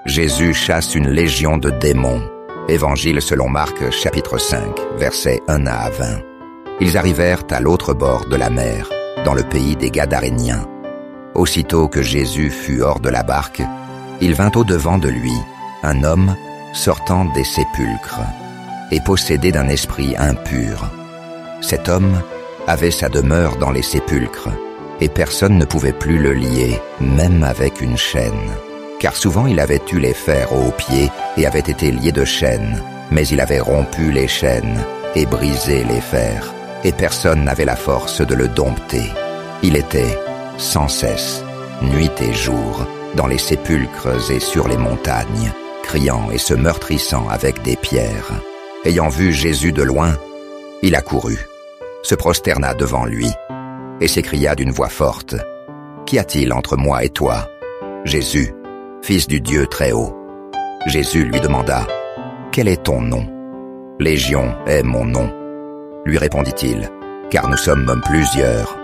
Jésus chasse une légion de démons. Évangile selon Marc, chapitre 5, versets 1 à 20. Ils arrivèrent à l'autre bord de la mer, dans le pays des Gadaréniens. Aussitôt que Jésus fut hors de la barque, il vint au-devant de lui un homme sortant des sépulcres et possédé d'un esprit impur. Cet homme avait sa demeure dans les sépulcres, et personne ne pouvait plus le lier, même avec une chaîne. Car souvent il avait eu les fers aux pieds et avait été lié de chaînes, mais il avait rompu les chaînes et brisé les fers, et personne n'avait la force de le dompter. Il était sans cesse, nuit et jour, dans les sépulcres et sur les montagnes, criant et se meurtrissant avec des pierres. Ayant vu Jésus de loin, il accourut, se prosterna devant lui, et s'écria d'une voix forte, « Qu'y a-t-il entre moi et toi, Jésus, Fils du Dieu Très-Haut ?» Jésus lui demanda, « Quel est ton nom ?» ?»« Légion est mon nom, » lui répondit-il, « car nous sommes plusieurs. »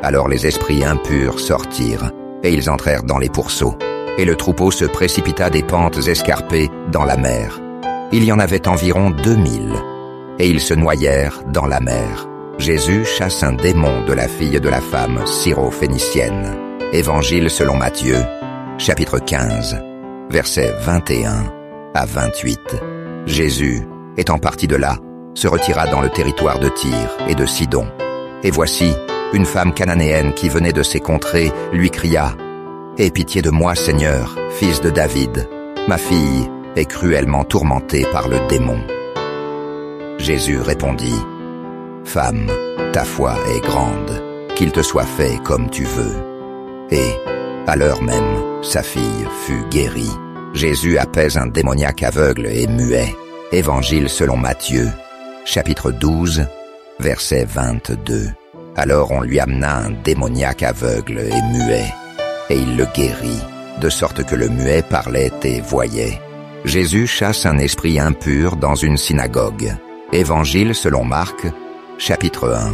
Alors les esprits impurs sortirent, et ils entrèrent dans les pourceaux, et le troupeau se précipita des pentes escarpées dans la mer. Il y en avait environ 2000, et ils se noyèrent dans la mer. Jésus chasse un démon de la fille de la femme syrophénicienne. Évangile selon Matthieu, chapitre 15, versets 21 à 28. Jésus, étant parti de là, se retira dans le territoire de Tyr et de Sidon. Et voici, une femme cananéenne qui venait de ces contrées lui cria « Aie pitié de moi, Seigneur, fils de David. Ma fille est cruellement tourmentée par le démon. » Jésus répondit « Femme, ta foi est grande, qu'il te soit fait comme tu veux. » Et, à l'heure même, sa fille fut guérie. Jésus apaise un démoniaque aveugle et muet. Évangile selon Matthieu, chapitre 12, verset 22. Alors on lui amena un démoniaque aveugle et muet, et il le guérit, de sorte que le muet parlait et voyait. Jésus chasse un esprit impur dans une synagogue. Évangile selon Marc, chapitre 1,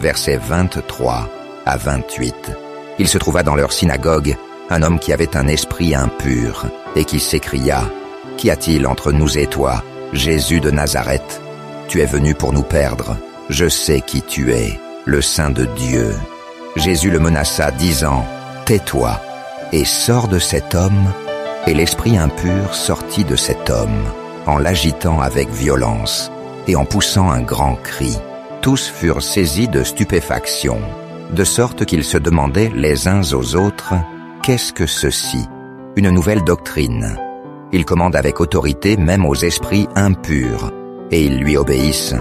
versets 23 à 28. Il se trouva dans leur synagogue un homme qui avait un esprit impur, et qui s'écria « Qu'y a-t-il entre nous et toi, Jésus de Nazareth? Tu es venu pour nous perdre. Je sais qui tu es, le Saint de Dieu. » Jésus le menaça, disant « Tais-toi, et sors de cet homme. » Et l'esprit impur sortit de cet homme, en l'agitant avec violence, et en poussant un grand cri. Tous furent saisis de stupéfaction, de sorte qu'ils se demandaient les uns aux autres « Qu'est-ce que ceci? Une nouvelle doctrine. » Il commande avec autorité même aux esprits impurs, et ils lui obéissent.